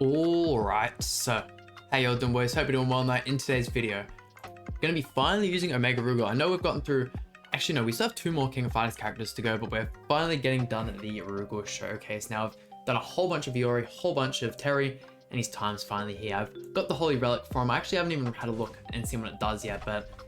Alright, so how y'all doing, boys? Hope you're doing well. Now in today's video, gonna be finally using Omega Rugal. I know we've gotten through, actually no, we still have 2 more King of Fighters characters to go, but we're finally getting done the Rugal showcase. Now I've done a whole bunch of Iori, a whole bunch of Terry, and his time's finally here. I've got the Holy Relic for him. I actually haven't even had a look and seen what it does yet, but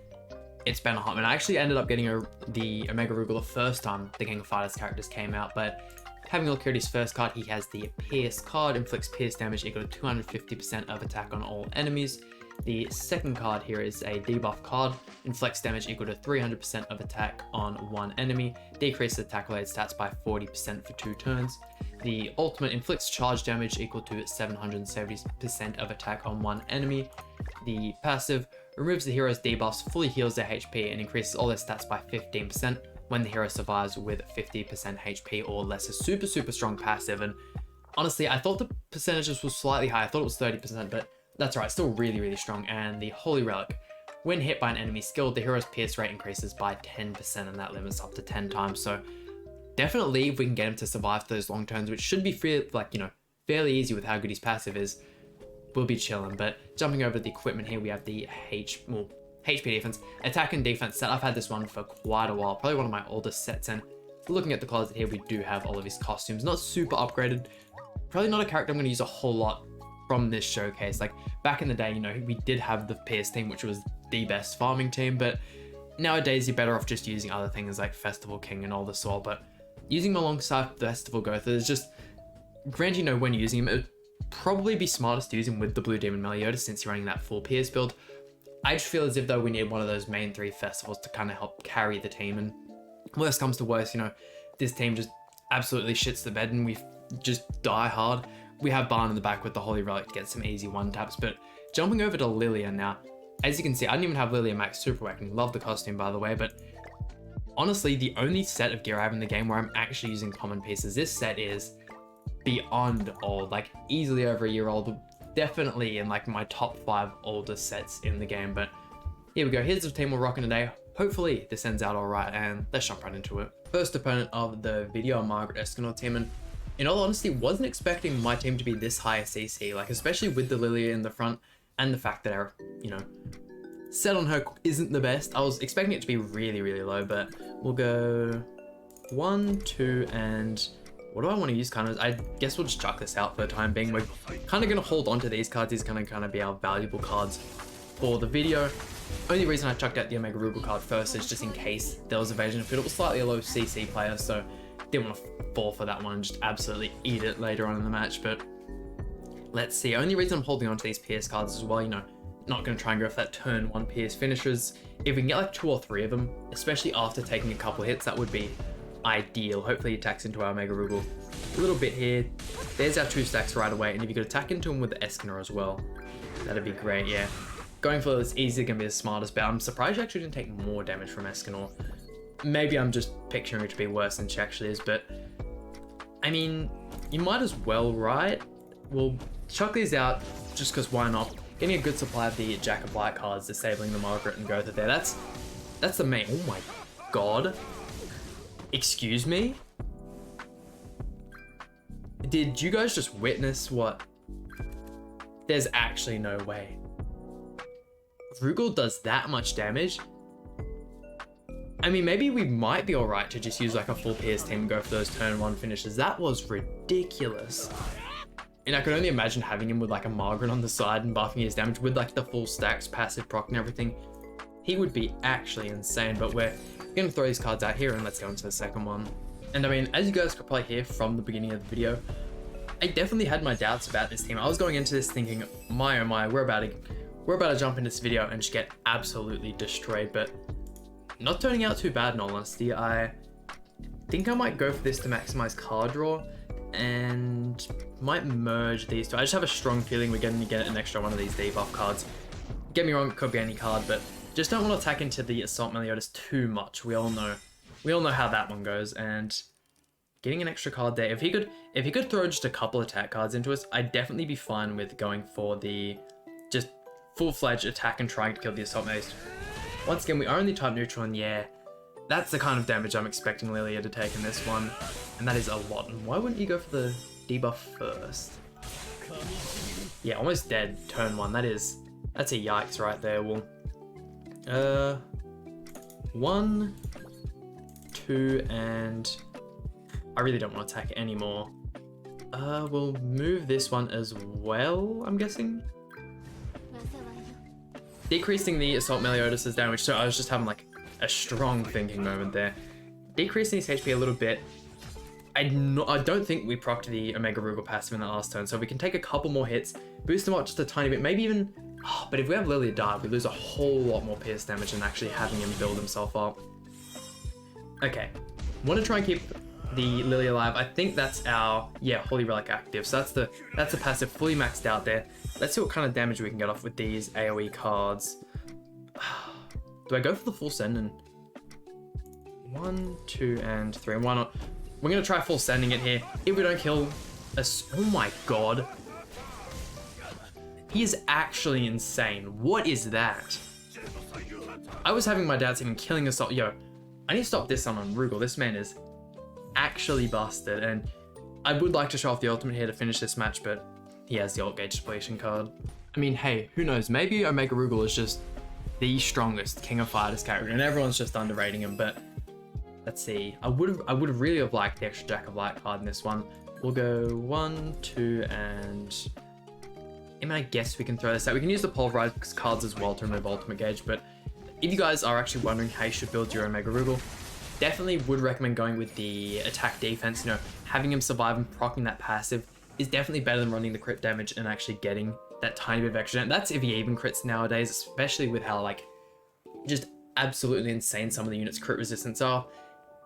it's been a hot minute. I actually ended up getting the Omega Rugal the first time the King of Fighters characters came out, but having a look at his first card, he has the Pierce card, inflicts pierce damage equal to 250% of attack on all enemies. The second card here is a debuff card, inflicts damage equal to 300% of attack on one enemy, decreases attack related stats by 40% for 2 turns. The ultimate inflicts charge damage equal to 770% of attack on one enemy. The passive removes the hero's debuffs, fully heals their HP, and increases all their stats by 15% when the hero survives with 50% HP or less. A super strong passive, and honestly I thought the percentages were slightly high. I thought it was 30%, but that's right, still really strong. And the Holy Relic, when hit by an enemy skill, the hero's pierce rate increases by 10%, and that limits up to 10 times. So definitely if we can get him to survive those long turns, which should be fairly easy with how good his passive is, we'll be chilling. But jumping over to the equipment here, we have the HP defense, attack and defense set. I've had this one for quite a while, probably one of my oldest sets, and looking at the closet here, we do have all of his costumes. Not super upgraded, probably not a character I'm going to use a whole lot from this showcase. Like back in the day, we did have the Pierce team, which was the best farming team, but nowadays you're better off just using other things like Festival King and all this sort. But using him alongside Festival Gotha is just, granted, when using him, it would probably be smartest to use him with the Blue Demon Meliodas since you're running that full Pierce build. I just feel as if though we need one of those main 3 festivals to kind of help carry the team, and worst comes to worst, this team just absolutely shits the bed and we just die hard. We have Barn in the back with the Holy Relic to get some easy 1-taps. But jumping over to Lilia now, as you can see, I didn't even have Lilia max super weapon. Love the costume, by the way, but honestly, the only set of gear I have in the game where I'm actually using common pieces, this set is beyond old, like easily over a year old. Definitely in like my top 5 oldest sets in the game. But here we go, here's the team we're rocking today. Hopefully this ends out all right, and let's jump right into it. First opponent of the video, Margaret Escanor team, and in all honesty, wasn't expecting my team to be this high a CC, like especially with the Lilia in the front and the fact that our, set on her isn't the best. I was expecting it to be really low, but we'll go 1, 2, and what do I want to use? I guess we'll just chuck this out for the time being. We're kind of going to hold on to these cards. These are going to kind of be our valuable cards for the video. Only reason I chucked out the Omega Rugal card first is just in case there was evasion of it. It was slightly a low CC player, so didn't want to fall for that one and just absolutely eat it later on in the match. But let's see. Only reason I'm holding on to these PS cards as well, not going to try and go for that turn 1 PS finishers. If we can get like 2 or 3 of them, especially after taking a couple hits, that would be ideal. Hopefully he attacks into our Omega Rugal a little bit here. There's our 2 stacks right away, and if you could attack into him with the Escanor as well, that'd be great. Yeah, going for this easy gonna be the smartest bet. I'm surprised you actually didn't take more damage from Escanor. Maybe I'm just picturing her to be worse than she actually is, but I mean, you might as well, right? We'll chuck these out just because why not? Getting a good supply of the Jack of Light cards, disabling the Margaret and Gotha there. That's the main. Oh my god. Excuse me? Did you guys just witness what? There's actually no way. Rugal does that much damage? I mean, maybe we might be alright to just use like a full PS team and go for those turn 1 finishes. That was ridiculous. And I could only imagine having him with like a Margaret on the side and buffing his damage with like the full stacks, passive proc and everything. He would be actually insane, but we're going to throw these cards out here and let's go into the second one. And I mean, as you guys could probably hear from the beginning of the video, I definitely had my doubts about this team. I was going into this thinking, my oh my, we're about to jump into this video and just get absolutely destroyed, but not turning out too bad in all honesty. I think I might go for this to maximize card draw and might merge these 2. I just have a strong feeling we're going to get an extra one of these debuff cards. Get me wrong, it could be any card, but just don't want to attack into the Assault Meliodas too much. We all know how that one goes, and getting an extra card there. If he could throw just a couple attack cards into us, I'd definitely be fine with going for the just full-fledged attack and trying to kill the Assault Meliodas. Once again, we are only type neutral, and yeah, that's the kind of damage I'm expecting Lilia to take in this one, and that is a lot. And why wouldn't you go for the debuff first? Yeah, almost dead turn 1. That's a yikes right there. Well, 1, 2, and I really don't want to attack it anymore. We'll move this one as well, I'm guessing. Decreasing the Assault Meliodas' damage, so I was just having like a strong thinking moment there. Decreasing his HP a little bit. I don't think we procced the Omega Rugal passive in the last turn, so we can take a couple more hits, boost him up just a tiny bit, maybe even... Oh, but if we have Lilia die, we lose a whole lot more pierce damage than actually having him build himself up. Okay, want to try and keep the Lilia alive. I think that's our, yeah, Holy Relic active, so that's the passive fully maxed out there. Let's see what kind of damage we can get off with these AoE cards. Do I go for the full send and 1, 2, and 3, and why not? We're gonna try full sending it here. If we don't kill us, oh my god. He is actually insane. What is that? I was having my doubts even killing us. Yo, I need to stop this on Rugal. This man is actually busted, and I would like to show off the ultimate here to finish this match, but he has the alt gauge depletion card. I mean, hey, who knows? Maybe Omega Rugal is just the strongest King of Fighters character, and everyone's just underrating him, but let's see. I would have really have liked the extra Jack of Light card in this one. We'll go 1, 2, and I mean, I guess we can throw this out. We can use the Pulverize cards as well to remove ultimate gauge, but if you guys are actually wondering how you should build your Omega Rugal, definitely would recommend going with the attack defense. You know, having him survive and proccing that passive is definitely better than running the crit damage and actually getting that tiny bit of extra. That's if he even crits nowadays, especially with how like just absolutely insane some of the units crit resistance are.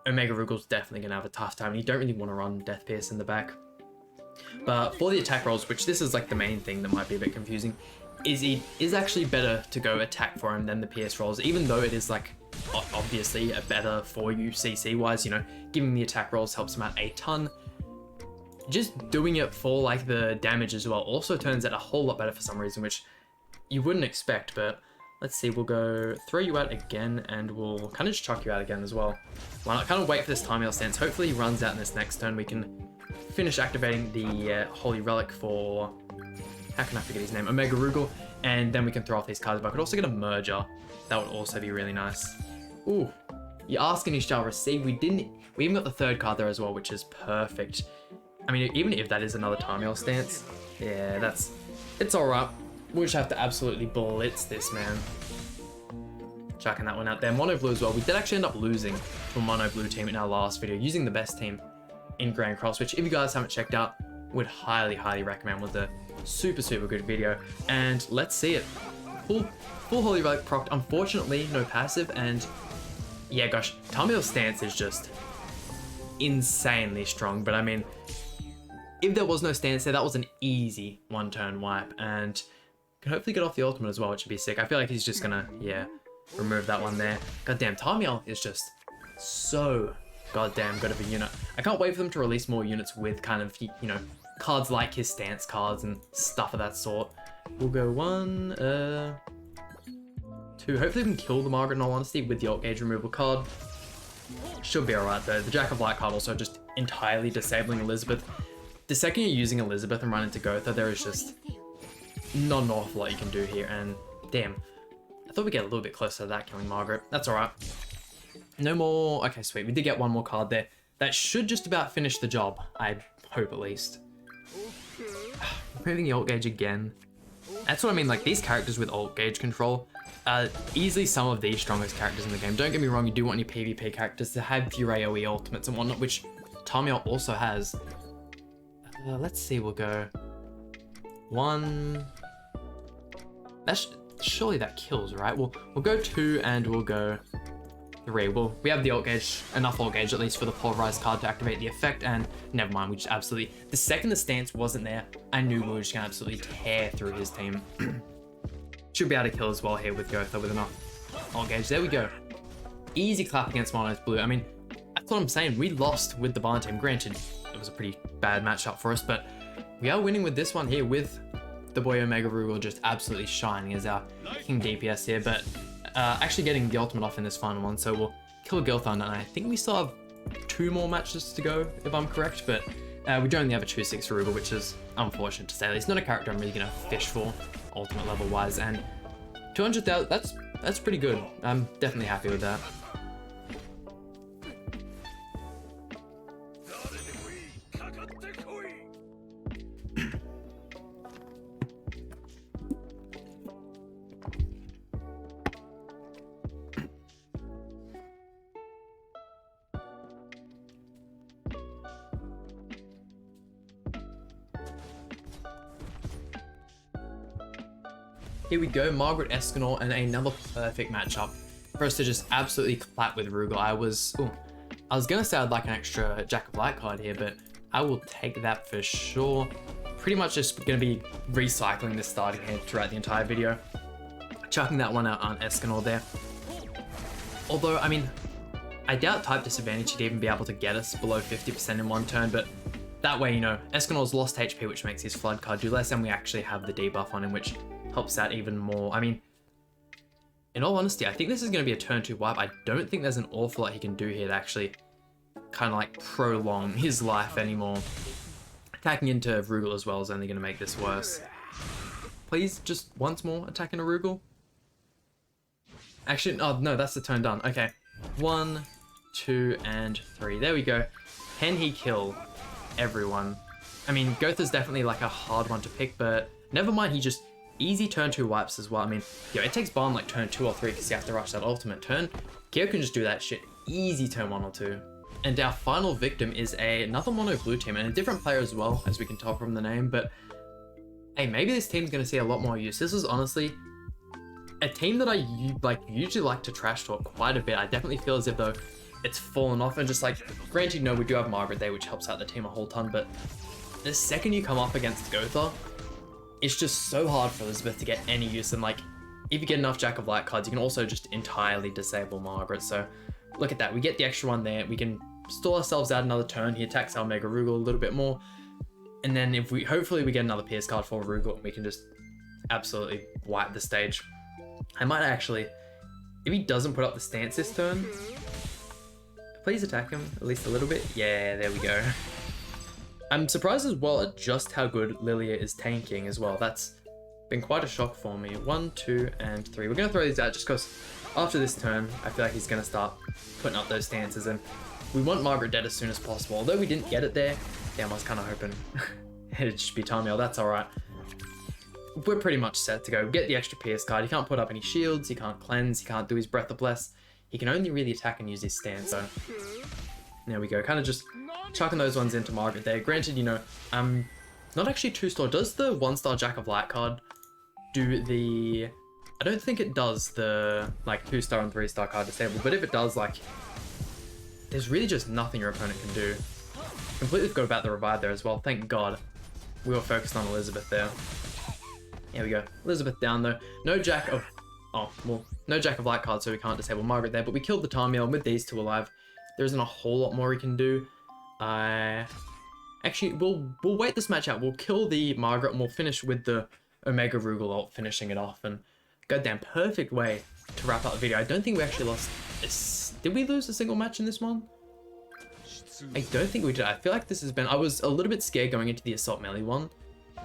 Omega Rugal's definitely gonna have a tough time, and you don't really want to run Death Pierce in the back. But for the attack rolls, which this is like the main thing that might be a bit confusing, is it is actually better to go attack for him than the PS rolls, even though it is like obviously a better for you CC wise. You know, giving the attack rolls helps him out a ton. Just doing it for like the damage as well also turns out a whole lot better for some reason, which you wouldn't expect. But let's see, we'll go throw you out again, and we'll kind of just chuck you out again as well. Why not kind of wait for this time heal stance? Hopefully he runs out in this next turn. We can finish activating the Holy Relic for, how can I forget his name, Omega Rugal, and then we can throw off these cards. But I could also get a Merger. That would also be really nice. Ooh, you ask and you shall receive. We even got the third card there as well, which is perfect. I mean, even if that is another time heal stance, yeah, it's all right. We'll just have to absolutely blitz this, man. Chucking that one out there. Mono Blue as well. We did actually end up losing to a Mono Blue team in our last video, using the best team in Grand Cross, which if you guys haven't checked out, would highly, highly recommend. Was a super, super good video. And let's see it. Full Holy Relic procced. Unfortunately, no passive, and yeah, gosh, time heal stance is just insanely strong. But I mean, if there was no stance there, that was an easy one-turn wipe, and can hopefully get off the ultimate as well, which would be sick. I feel like he's just gonna, yeah, remove that one there. Goddamn, Tamiel is just so goddamn good of a unit. I can't wait for them to release more units with kind of, you know, cards like his stance cards and stuff of that sort. We'll go 1, 2. Hopefully we can kill the Margaret in all honesty with the alt gauge removal card. Should be alright though. The Jack of Light card also just entirely disabling Elizabeth. The second you're using Elizabeth and run into Gotha, there is just not an awful lot you can do here. And damn, I thought we'd get a little bit closer to that killing Margaret. That's alright. No more. Okay, sweet. We did get one more card there. That should just about finish the job. I hope at least. Removing the alt gauge again. That's what I mean. Like, these characters with alt gauge control are easily some of the strongest characters in the game. Don't get me wrong, you do want your PvP characters to have your AoE ultimates and whatnot, which Tamiel also has. Let's see, we'll go 1. Surely that kills, right? We'll go 2 and we'll go 3. Well, we have the alt gauge, enough alt gauge at least for the pulverized card to activate the effect, and never mind, we just absolutely, the second the stance wasn't there, I knew we were just gonna absolutely tear through his team. Should be able to kill as well here with Gotha with enough alt gauge. There we go. Easy clap against Mono's Blue. I mean, that's what I'm saying. We lost with the Barn team. Granted, it was a pretty bad matchup for us, but we are winning with this one here with the boy Omega Rugal just absolutely shining as our King DPS here, but actually getting the ultimate off in this final one, so we'll kill Gilthon, and I think we still have 2 more matches to go, if I'm correct, but We don't only have a 2-6 Rugal, which is unfortunate to say. It's not a character I'm really gonna fish for, ultimate level wise, and 200,000, that's pretty good. I'm definitely happy with that. Here we go, Margaret Escanor, and another perfect matchup for us to just absolutely clap with Rugal. I was gonna say I'd like an extra Jack of Light card here, but I will take that for sure. Pretty much just gonna be recycling this starting hand throughout the entire video. Chucking that one out on Escanor there. Although, I mean, I doubt type disadvantage should even be able to get us below 50% in one turn, but that way, you know, Escanor's lost HP, which makes his flood card do less, and we actually have the debuff on him, which helps out even more. I mean, in all honesty, I think this is going to be a turn 2 wipe. I don't think there's an awful lot he can do here to actually kind of like prolong his life anymore. Attacking into Rugal as well is only going to make this worse. Please, just once more attack into Rugal. Actually, oh no, that's the turn done. Okay, 1, 2, and 3. There we go. Can he kill everyone? I mean, Gotha's definitely like a hard one to pick, but never mind, he just easy turn 2 wipes as well. I mean, yo, it takes Barn like turn 2 or 3 because you have to rush that ultimate turn. Kyo can just do that shit easy turn 1 or 2. And our final victim is another mono blue team and a different player as well, as we can tell from the name, but hey, maybe this team's going to see a lot more use. This is honestly a team that I usually like to trash talk quite a bit. I definitely feel as if though it's fallen off, and just like, granted, no, we do have Margaret there, which helps out the team a whole ton, but the second you come up against Gotha, it's just so hard for Elizabeth to get any use, and like, if you get enough Jack of Light cards, you can also just entirely disable Margaret. So look at that, we get the extra one there, we can stall ourselves out another turn. He attacks our Mega Rugal a little bit more, and then if we, hopefully we get another PS card for Rugal, and we can just absolutely wipe the stage. I might actually, if he doesn't put up the stance this turn, please attack him at least a little bit. Yeah, there we go. I'm surprised as well at just how good Lilia is tanking as well. That's been quite a shock for me. 1, 2, and 3. We're going to throw these out just because after this turn, I feel like he's going to start putting up those stances, and we want Margaret dead as soon as possible. Although we didn't get it there, damn, I was kind of hoping it'd just be Tamiel. That's alright. We're pretty much set to go. Get the extra PS card. He can't put up any shields, he can't cleanse, he can't do his Breath of Bless. He can only really attack and use his stance, so there we go. Kind of just chucking those ones into Margaret there. Granted, you know, not actually 2-star. Does the 1-star Jack of Light card do the... I don't think it does the like 2-star and 3-star card disable, but if it does, like, there's really just nothing your opponent can do. Completely forgot about the revive there as well. Thank God we were focused on Elizabeth there. There we go. Elizabeth down though. No Jack of... Oh, well, no Jack of Light card, so we can't disable Margaret there, but we killed the Tamiel, and with these two alive, there isn't a whole lot more we can do. Actually, we'll wait this match out. We'll kill the Margaret, and we'll finish with the Omega Rugal ult, finishing it off, and goddamn perfect way to wrap up the video. I don't think we actually lost... Did we lose a single match in this one? I don't think we did. I feel like this has been... I was a little bit scared going into the Assault Melee one,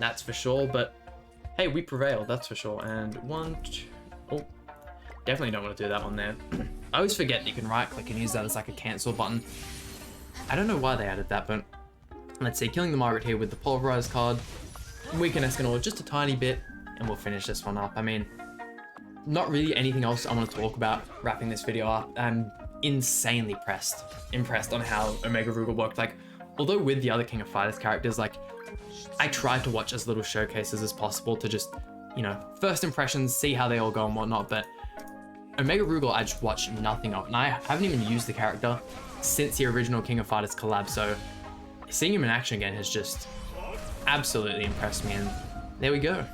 that's for sure, but hey, we prevailed, that's for sure. And 1, 2... Oh, definitely don't want to do that one there. I always forget that you can right click and use that as like a cancel button. I don't know why they added that, but let's see, killing the Margaret here with the Pulverize card. Weaken Escanor just a tiny bit, and we'll finish this one up. I mean, not really anything else I want to talk about wrapping this video up. I'm insanely impressed on how Omega Rugal worked. Like, although with the other King of Fighters characters, like, I tried to watch as little showcases as possible to just, you know, first impressions, see how they all go and whatnot, but Omega Rugal I just watched nothing of, and I haven't even used the character since the original King of Fighters collab, so seeing him in action again has just absolutely impressed me, and there we go.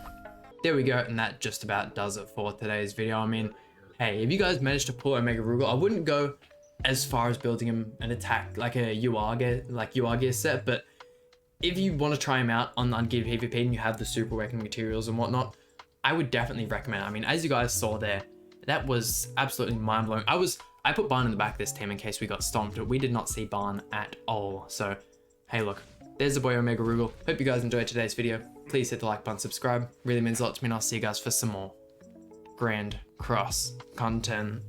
There we go, and that just about does it for today's video. I mean, hey, if you guys managed to pull Omega Rugal, I wouldn't go as far as building him an attack like a UR gear set, but if you want to try him out on Ungeared PvP and you have the super awakening materials and whatnot, I would definitely recommend it. I mean, as you guys saw there, that was absolutely mind-blowing. I put Barn in the back of this team in case we got stomped, but we did not see Barn at all. So, hey, look, there's the boy Omega Rugal. Hope you guys enjoyed today's video. Please hit the like button, subscribe. Really means a lot to me, and I'll see you guys for some more Grand Cross content.